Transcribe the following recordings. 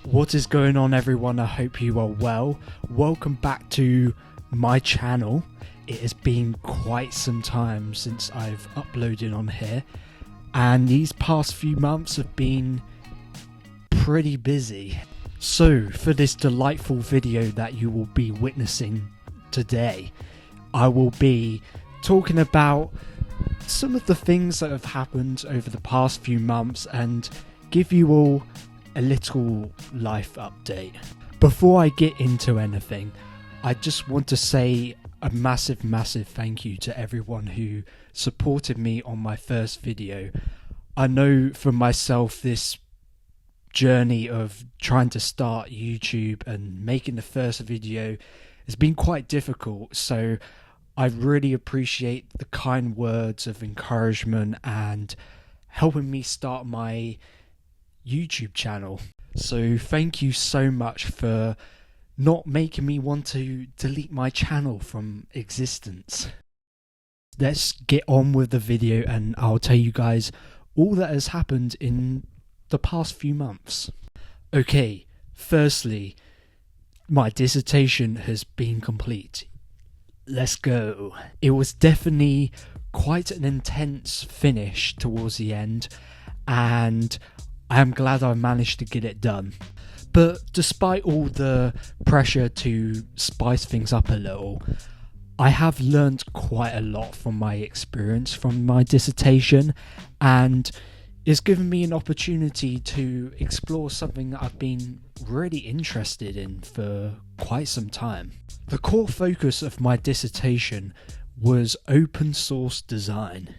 What is going on, everyone? I hope you are well. Welcome back to my channel. It has been quite some time since I've uploaded on here, and these past few months have been pretty busy. So for this delightful video that you will be witnessing today, I will be talking about some of the things that have happened over the past few months and give you all a little life update. Before I get into anything, I just want to say a massive thank you to everyone who supported me on my first video. I know for myself this journey of trying to start YouTube and making the first video has been quite difficult, so I really appreciate the kind words of encouragement and helping me start my YouTube channel. So thank you so much for not making me want to delete my channel from existence. Let's get on with the video and I'll tell you guys all that has happened in the past few months. Okay, firstly, my dissertation has been complete. Let's go. It was definitely quite an intense finish towards the end, and I am glad I managed to get it done. But despite all the pressure to spice things up a little, I have learnt quite a lot from my experience from my dissertation, and it's given me an opportunity to explore something that I've been really interested in for quite some time. The core focus of my dissertation was open source design.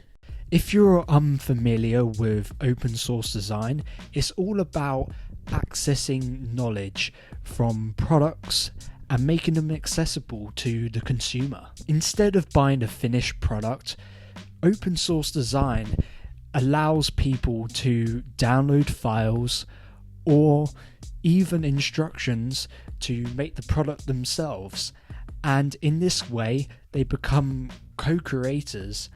If you're unfamiliar with open source design, it's all about accessing knowledge from products and making them accessible to the consumer. Instead of buying a finished product, open source design allows people to download files or even instructions to make the product themselves, and in this way they become co-creators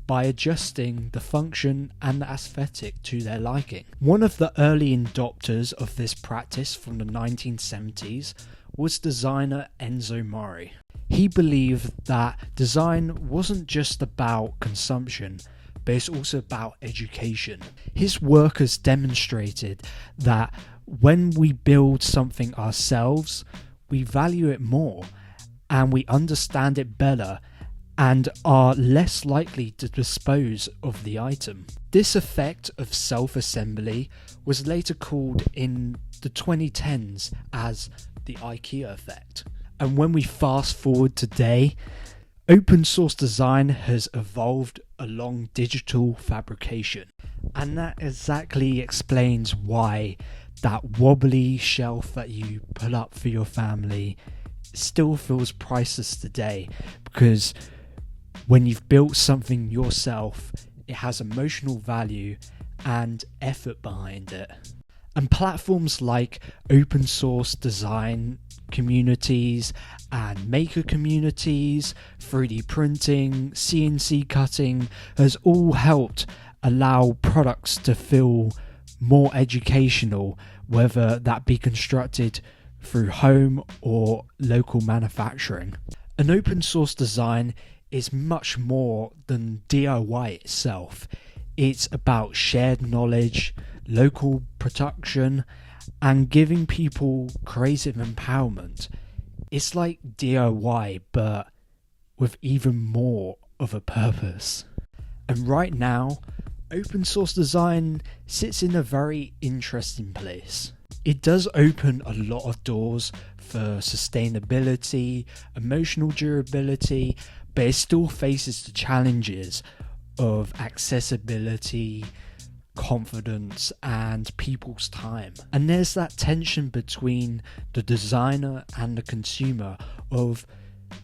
by adjusting the function and the aesthetic to their liking. One of the early adopters of this practice from the 1970s was designer Enzo Mori. He believed that design wasn't just about consumption, but it's also about education. His work has demonstrated that when we build something ourselves, we value it more and we understand it better and are less likely to dispose of the item. This effect of self-assembly was later called in the 2010s as the IKEA effect. And when we fast forward today, open source design has evolved along digital fabrication. And that exactly explains why that wobbly shelf that you put up for your family still feels priceless today, because when you've built something yourself, it has emotional value and effort behind it. And platforms like open source design communities and maker communities, 3D printing, CNC cutting has all helped allow products to feel more educational, whether that be constructed through home or local manufacturing. An open source design is much more than DIY itself. It's about shared knowledge, local production, and giving people creative empowerment. It's like DIY, but with even more of a purpose. And right now, open source design sits in a very interesting place. It does open a lot of doors for sustainability, emotional durability, but it still faces the challenges of accessibility, confidence, and people's time. And there's that tension between the designer and the consumer of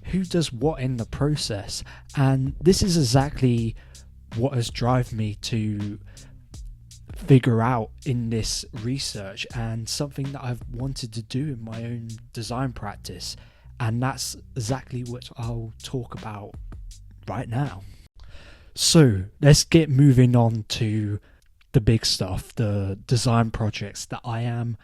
who does what in the process. And this is exactly what has driven me to figure out in this research, and something that I've wanted to do in my own design practice. And that's exactly what I'll talk about right now. So let's get moving on to the big stuff, the design projects that I am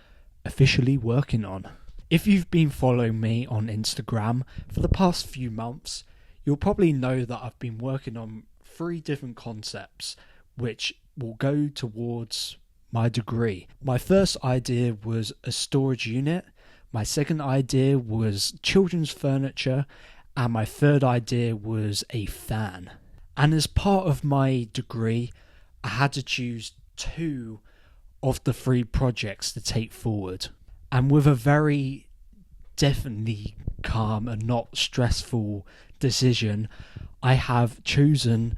officially working on. If you've been following me on Instagram for the past few months, you'll probably know that I've been working on 3 different concepts which will go towards my degree. My first idea was a storage unit, my second idea was children's furniture, and my third idea was a fan. And as part of my degree, I had to choose 2 of the 3 projects to take forward. And with a very definitely calm and not stressful decision, I have chosen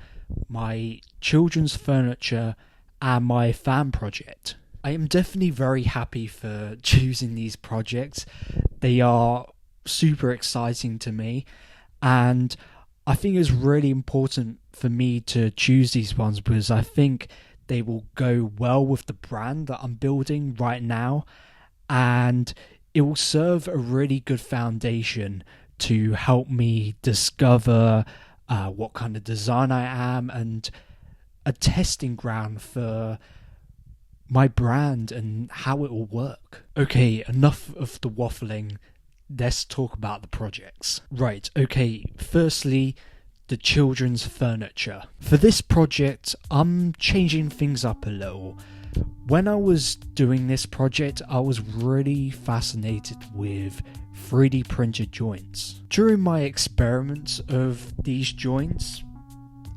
my children's furniture and my fan project. I am definitely very happy for choosing these projects. They are super exciting to me, and I think it's really important for me to choose these ones because I think they will go well with the brand that I'm building right now, and it will serve a really good foundation to help me discover what kind of design I am, and a testing ground for my brand and how it will work. Okay, enough of the waffling. Let's talk about the projects. Right, okay, firstly, the children's furniture. For this project, I'm changing things up a little. When I was doing this project, I was really fascinated with 3D printed joints. During my experiments of these joints,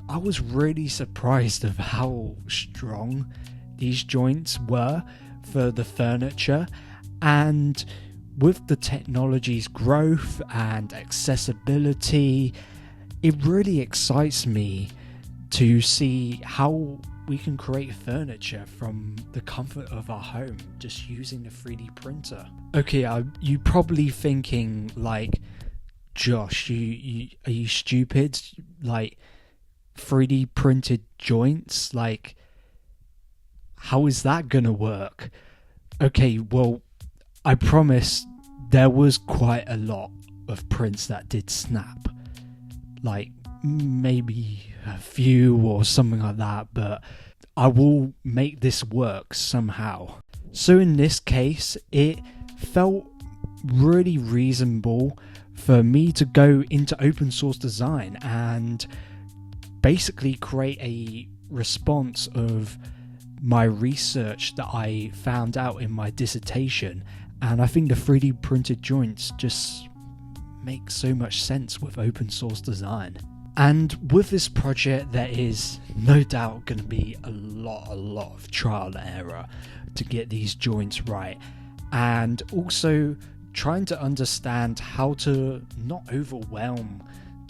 I was really surprised of how strong these joints were for the furniture, and with the technology's growth and accessibility, it really excites me to see how we can create furniture from the comfort of our home just using a 3D printer. Okay, you probably thinking like, Josh, you are you stupid? Like 3D printed joints? Like, how is that gonna work? Okay, well, I promise there was quite a lot of prints that did snap. Like maybe a few or something like that, but I will make this work somehow. So in this case, it felt really reasonable for me to go into open source design and basically create a response of my research that I found out in my dissertation, and I think the 3D printed joints just make so much sense with open source design. And with this project, there is no doubt going to be a lot of trial and error to get these joints right, and also trying to understand how to not overwhelm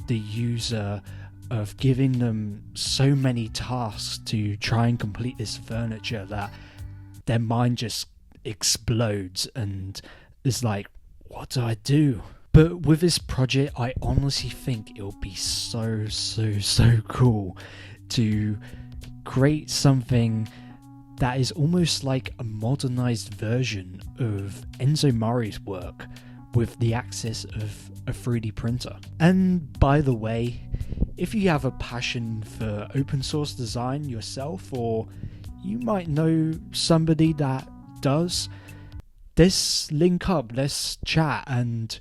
the user of giving them so many tasks to try and complete this furniture that their mind just explodes and is like, what do I do? But with this project, I honestly think it'll be so cool to create something that is almost like a modernized version of Enzo Murray's work with the access of a 3D printer. And by the way, if you have a passion for open source design yourself, or you might know somebody that does, let's link up, let's chat and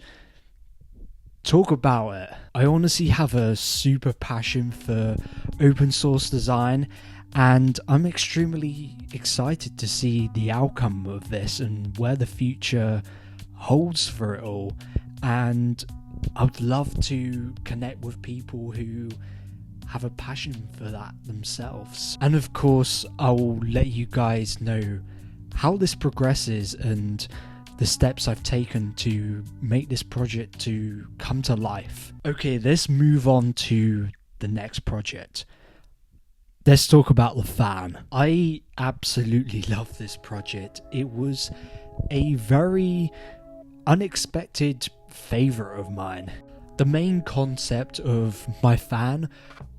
talk about it. I honestly have a super passion for open source design, and I'm extremely excited to see the outcome of this and where the future holds for it all. And I would love to connect with people who have a passion for that themselves. And of course, I will let you guys know how this progresses and the steps I've taken to make this project to come to life. Okay, let's move on to the next project. Let's talk about the fan. I absolutely love this project. It was a very unexpected favorite of mine. The main concept of my fan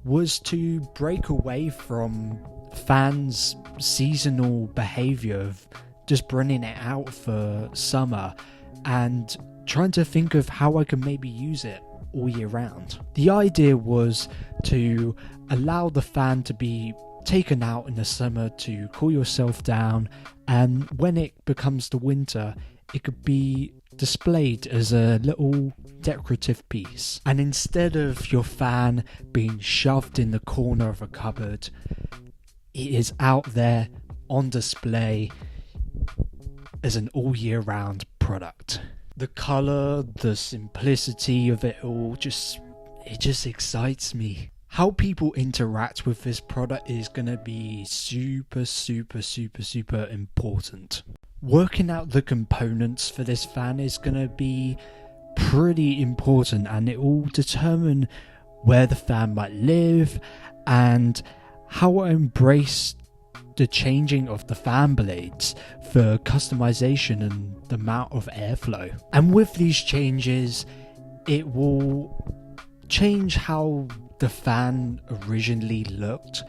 was to break away from fans' seasonal behavior of just bringing it out for summer and trying to think of how I can maybe use it all year round. The idea was to allow the fan to be taken out in the summer to cool yourself down, and when it becomes the winter, it could be displayed as a little decorative piece. And instead of your fan being shoved in the corner of a cupboard, it is out there on display as an all year round product. The colour, the simplicity of it all, it just excites me. How people interact with this product is going to be super important. Working out the components for this fan is going to be pretty important, and it will determine where the fan might live and how I embrace the changing of the fan blades for customization and the amount of airflow. And with these changes, it will change how the fan originally looked,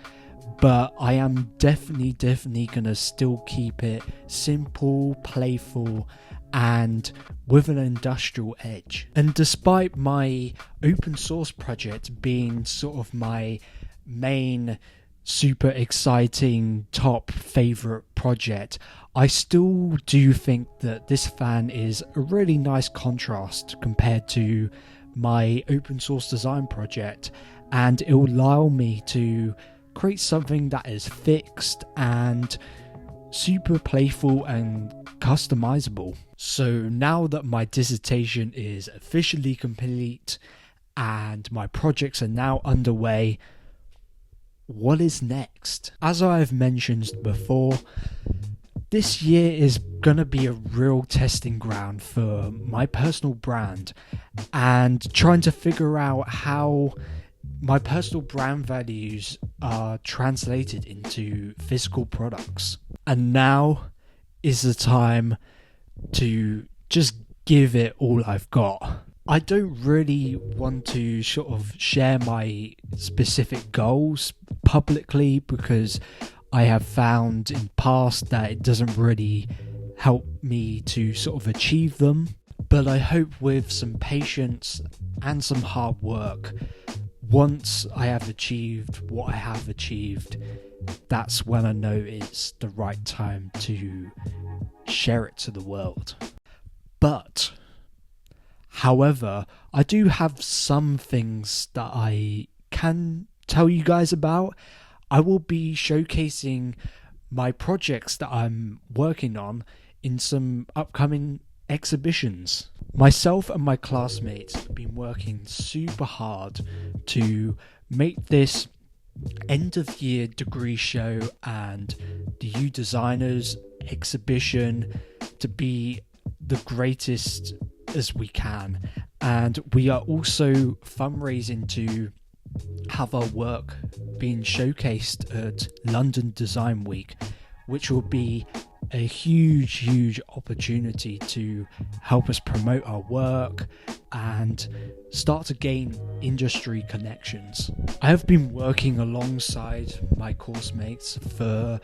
but I am definitely gonna still keep it simple, playful, and with an industrial edge. And despite my open source project being sort of my main super exciting top favorite project, I still do think that this fan is a really nice contrast compared to my open source design project, and it will allow me to create something that is fixed and super playful and customizable. So now that my dissertation is officially complete and my projects are now underway, what is next? As I've mentioned before, this year is gonna be a real testing ground for my personal brand and trying to figure out how my personal brand values are translated into physical products. And now is the time to just give it all I've got. I don't really want to sort of share my specific goals publicly because I have found in the past that it doesn't really help me to sort of achieve them. But I hope with some patience and some hard work, once I have achieved what I have achieved, that's when I know it's the right time to share it to the world. But however, I do have some things that I can tell you guys about. I will be showcasing my projects that I'm working on in some upcoming exhibitions. Myself and my classmates have been working super hard to make this end of year degree show and the U Designers exhibition to be the greatest as we can, and we are also fundraising to have our work being showcased at London Design Week, which will be a huge opportunity to help us promote our work and start to gain industry connections. I have been working alongside my course mates for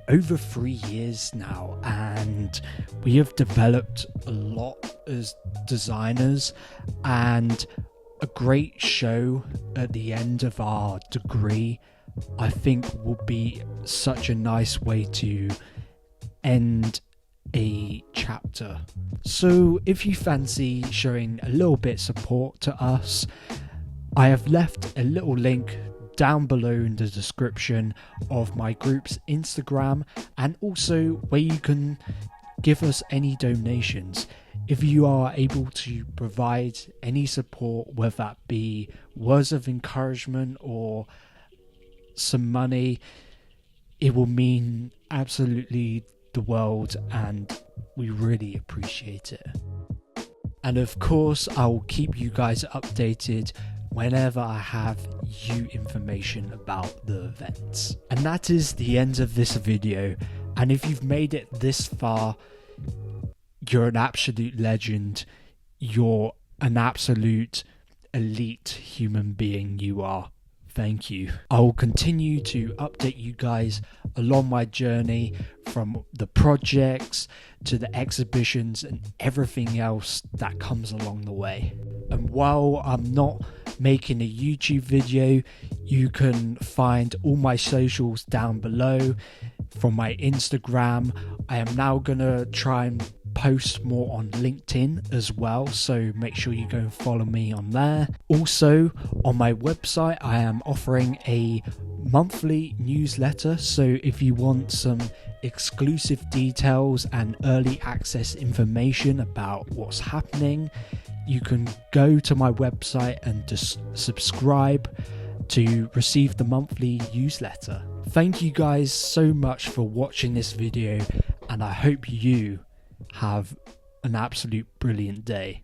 over 3 years now, and we have developed a lot as designers, and a great show at the end of our degree I think will be such a nice way to end a chapter. So if you fancy showing a little bit support to us, I have left a little link down below in the description of my group's Instagram, and also where you can give us any donations. If you are able to provide any support, whether that be words of encouragement or some money, it will mean absolutely the world, and we really appreciate it. And of course, I will keep you guys updated whenever I have new information about the events. And that is the end of this video, and if you've made it this far, you're an absolute legend. You're an absolute elite human being, you are. Thank you. I will continue to update you guys along my journey, from the projects to the exhibitions and everything else that comes along the way. And while I'm not making a YouTube video, you can find all my socials down below. From my Instagram, I am now gonna try and post more on LinkedIn as well, so make sure you go and follow me on there. Also, on my website, I am offering a monthly newsletter, so if you want some exclusive details and early access information about what's happening, you can go to my website and just subscribe to receive the monthly newsletter. Thank you guys so much for watching this video, and I hope you have an absolute brilliant day.